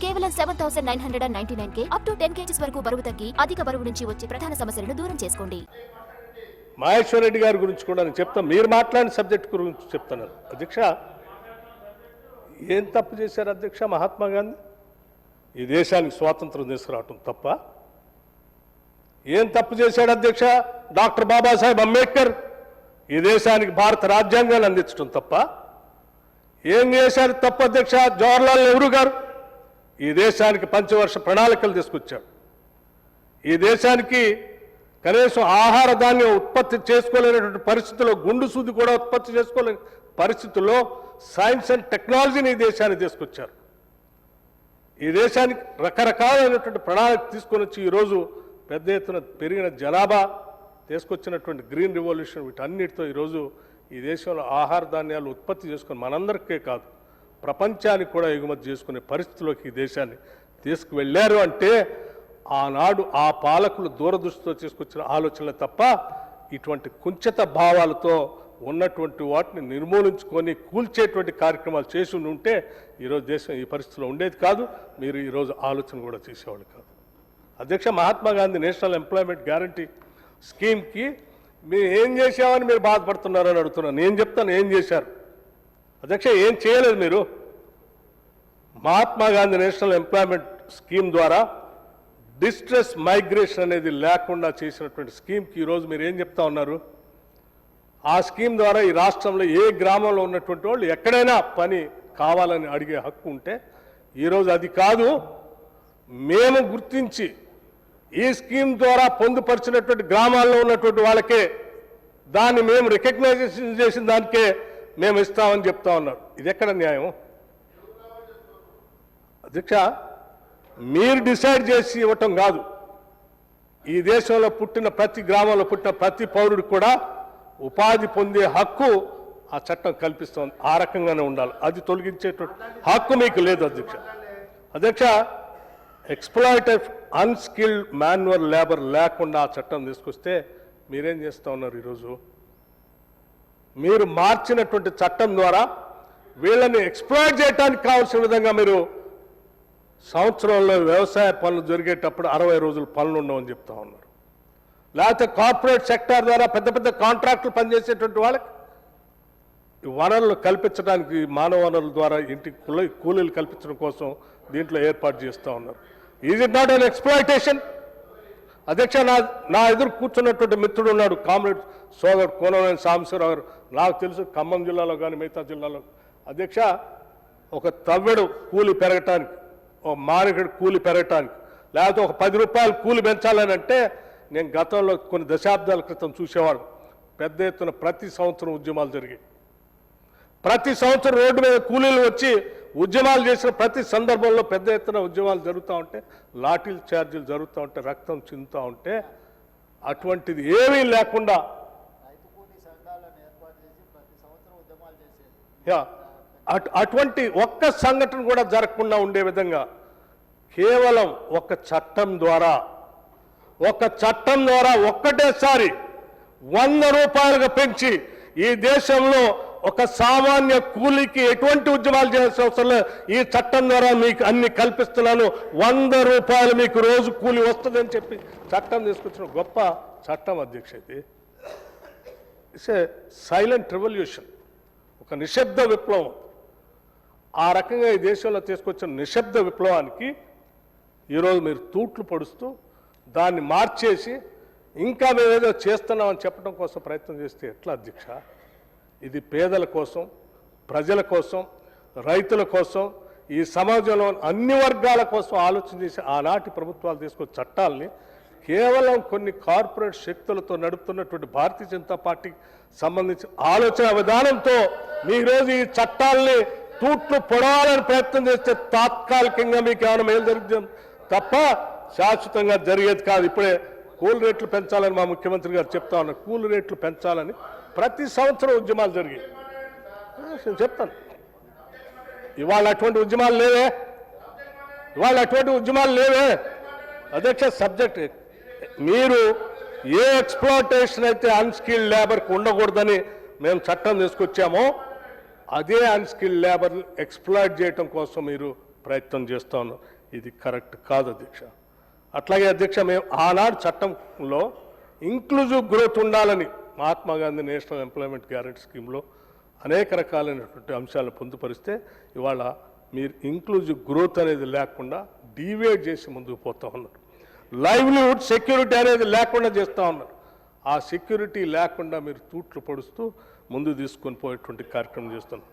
కేవలం 7,999 up to 10 kgs వరకు బరువు తగ్గి అధిక బరువు నుంచి వచ్చే ప్రధాన సమస్యలను దూరం చేసుకోండి. మహేశ్వర్ రెడ్డి గారి గురించి కూడా నేను చెప్తాను. మీరు మాట్లాడిన సబ్జెక్ట్ గురించి చెప్తాను. అధ్యక్ష, ఏం తప్పు చేశారు అధ్యక్ష? మహాత్మా గాంధీ ఈ దేశానికి స్వాతంత్రం తీసుకురావటం తప్ప? ఏం తప్పు చేశాడు అధ్యక్ష? డాక్టర్ బాబాసాహెబ్ అంబేద్కర్ ఈ దేశానికి భారత రాజ్యాంగాన్ని అందించడం తప్ప? ఏం చేశారు తప్పు అధ్యక్ష? జవహర్లాల్ నెహ్రూ గారు ఈ దేశానికి పంచవర్ష ప్రణాళికలు తీసుకొచ్చాడు. ఈ దేశానికి కనీసం ఆహార ధాన్యం ఉత్పత్తి చేసుకోలేనటువంటి పరిస్థితుల్లో, గుండు సూది కూడా ఉత్పత్తి చేసుకోలేని పరిస్థితుల్లో సైన్స్ అండ్ టెక్నాలజీని ఈ దేశానికి తీసుకొచ్చారు. ఈ దేశానికి రకరకాలైనటువంటి ప్రణాళిక తీసుకొని వచ్చి ఈరోజు పెద్ద ఎత్తున పెరిగిన జనాభా తీసుకొచ్చినటువంటి గ్రీన్ రివల్యూషన్ వీటన్నిటితో ఈరోజు ఈ దేశంలో ఆహార ధాన్యాలు ఉత్పత్తి చేసుకొని మనందరికీ కాదు ప్రపంచానికి కూడా ఎగుమతి చేసుకునే పరిస్థితిలోకి ఈ దేశాన్ని తీసుకువెళ్ళారు అంటే ఆనాడు ఆ పాలకులు దూరదృష్టితో తీసుకొచ్చిన ఆలోచనలే తప్ప ఇటువంటి కుంచిత భావాలతో ఉన్నటువంటి వాటిని నిర్మూలించుకొని కూల్చేటువంటి కార్యక్రమాలు చేసి ఉంటే ఈరోజు దేశం ఈ పరిస్థితిలో ఉండేది కాదు. మీరు ఈరోజు ఆలోచన కూడా చేసేవాళ్ళు కాదు. అధ్యక్ష, Mahatma Gandhi national employment guarantee స్కీమ్కి మీరు ఏం చేశామని మీరు బాధపడుతున్నారని అడుగుతున్నాను. నేను చెప్తాను ఏం చేశారు. అధ్యక్ష, ఏం చేయలేదు మీరు. Mahatma Gandhi national employment scheme ద్వారా డిస్ట్రెస్ మైగ్రేషన్ అనేది లేకుండా చేసినటువంటి స్కీమ్కి ఈరోజు మీరు ఏం చెప్తా ఉన్నారు? ఆ స్కీమ్ ద్వారా ఈ రాష్ట్రంలో ఏ గ్రామంలో ఉన్నటువంటి వాళ్ళు ఎక్కడైనా పని కావాలని అడిగే హక్కు ఉంటే ఈరోజు అది కాదు, మేము గుర్తించి ఈ స్కీమ్ ద్వారా పొందుపరిచినటువంటి గ్రామాల్లో ఉన్నటువంటి వాళ్ళకే దాన్ని మేము రికగ్నైజేషన్ చేసిన దానికే మేము ఇస్తామని చెప్తా ఉన్నారు. ఇది ఎక్కడ న్యాయం అధ్యక్ష? మీరు డిసైడ్ చేసి ఇవ్వటం కాదు. ఈ దేశంలో పుట్టిన ప్రతి గ్రామంలో పుట్టిన ప్రతి పౌరుడికి కూడా ఉపాధి పొందే హక్కు ఆ చట్టం కల్పిస్తోంది. ఆ రకంగానే ఉండాలి. అది తొలగించేటువంటి హక్కు మీకు లేదు అధ్యక్ష. అధ్యక్ష, ఎక్స్‌ప్లాయిటివ్ అన్‌స్కిల్డ్ మాన్యువల్ లేబర్ లేకుండా ఆ చట్టం తీసుకొస్తే మీరేం చేస్తూ ఉన్నారు? ఈరోజు మీరు మార్చినటువంటి చట్టం ద్వారా వీళ్ళని ఎక్స్‌ప్లాయిట్ చేయడానికి కావాల్సిన విధంగా మీరు సంవత్సరంలో వ్యవసాయ పనులు జరిగేటప్పుడు 60 రోజులు పనులు ఉండవని చెప్తా ఉన్నారు. లేకపోతే కార్పొరేట్ సెక్టార్ ద్వారా పెద్ద పెద్ద కాంట్రాక్టులు పనిచేసేటువంటి వాళ్ళకి వనరులు కల్పించడానికి మానవ వనరుల ద్వారా ఇంటికి కూలీలు కల్పించడం కోసం దీంట్లో ఏర్పాటు చేస్తూ ఉన్నారు. Is it not an exploitation? అధ్యక్ష, నా ఎదురు కూర్చున్నటువంటి మిత్రుడు ఉన్నాడు, కామ్రేడ్ సోదరుడు కోనవేని సాంబశివరావు గారు. నాకు తెలుసు ఖమ్మం జిల్లాలో కానీ మిగతా జిల్లాలో అధ్యక్ష ఒక తవ్వెడు కూలి పెరగటానికి, ఒక మారిగడు కూలి పెరగటానికి, లేకపోతే ఒక 10 రూపాయలు కూలి పెంచాలని అంటే నేను గతంలో కొన్ని దశాబ్దాల క్రితం చూసేవాడు. పెద్ద ఎత్తున ప్రతి సంవత్సరం ఉద్యమాలు జరిగాయి. ప్రతి సంవత్సరం రోడ్డు మీద కూలీలు వచ్చి ఉద్యమాలు చేసిన ప్రతి సందర్భంలో పెద్ద ఎత్తున ఉద్యమాలు జరుగుతూ ఉంటే, లాఠీల ఛార్జీలు జరుగుతూ ఉంటే, రక్తం చిందుతూ ఉంటే, అటువంటిది ఏమీ లేకుండా అటువంటి ఒక్క సంఘటన కూడా జరగకుండా ఉండే విధంగా కేవలం ఒక చట్టం ద్వారా ఒక్కటేసారి 100 రూపాయలుగా పెంచి ఈ దేశంలో ఒక సామాన్య కూలీకి ఎటువంటి ఉద్యమాలు చేయాల్సిన అవసరం లేదు. ఈ చట్టం ద్వారా మీకు అన్ని కల్పిస్తున్నాను, 100 రూపాయలు మీకు రోజు కూలి వస్తుందని చెప్పి చట్టం తీసుకొచ్చిన గొప్ప చట్టం అధ్యక్ష. ఇది ఇట్స్ ఏ సైలెంట్ రెవల్యూషన్, ఒక నిశ్శబ్ద విప్లవం. ఆ రకంగా ఈ దేశంలో తీసుకొచ్చిన నిశ్శబ్ద విప్లవానికి ఈరోజు మీరు తూట్లు పడుస్తూ దాన్ని మార్చేసి ఇంకా మేమేదో చేస్తున్నామని చెప్పడం కోసం ప్రయత్నం చేస్తే ఎట్లా అధ్యక్ష? ఇది పేదల కోసం, ప్రజల కోసం, రైతుల కోసం, ఈ సమాజంలో అన్ని వర్గాల కోసం ఆలోచన చేసి ఆనాటి ప్రభుత్వాలు తీసుకొచ్చే చట్టాలని కేవలం కొన్ని కార్పొరేట్ శక్తులతో నడుపుతున్నటువంటి భారతీయ జనతా పార్టీకి సంబంధించిన ఆలోచన విధానంతో ఈరోజు ఈ చట్టాలని తూట్లు పొడవాలని ప్రయత్నం చేస్తే తాత్కాలికంగా మీకు ఏమైనా మేలు జరుగుతుంది తప్ప శాశ్వతంగా జరిగేది కాదు. ఇప్పుడే కూల్ రేట్లు పెంచాలని మా ముఖ్యమంత్రి గారు చెప్తా ఉన్నారు. కూల్ రేట్లు పెంచాలని ప్రతి సంవత్సరం ఉద్యమాలు జరిగాయి. నేను చెప్తాను, ఇవాళ అటువంటి ఉద్యమాలు లేవే. అధ్యక్ష, సబ్జెక్ట్ మీరు ఏ ఎక్స్‌ప్లాయిటేషన్ అయితే అన్‌స్కిల్డ్ లేబర్కి ఉండకూడదని మేము చట్టం తీసుకొచ్చామో అదే అన్‌స్కిల్డ్ లేబర్ ఎక్స్‌ప్లాయిట్ చేయడం కోసం మీరు ప్రయత్నం చేస్తూ ఉన్నాం. ఇది కరెక్ట్ కాదు అధ్యక్ష. అట్లాగే అధ్యక్ష, మేము ఆనాడు చట్టంలో ఇంక్లూజివ్ గ్రోత్ ఉండాలని Mahatma Gandhi national employment guarantee స్కీమ్లో అనేక రకాలైనటువంటి అంశాలను పొందుపరిస్తే ఇవాళ మీరు ఇంక్లూజివ్ గ్రోత్ అనేది లేకుండా డీవేట్ చేసి ముందుకు పోతూ ఉన్నారు. లైవ్లీహుడ్ సెక్యూరిటీ అనేది లేకుండా చేస్తూ ఉన్నారు. ఆ సెక్యూరిటీ లేకుండా మీరు తూట్లు పొడుస్తూ ముందు తీసుకొని పోయేటువంటి కార్యక్రమం చేస్తున్నారు.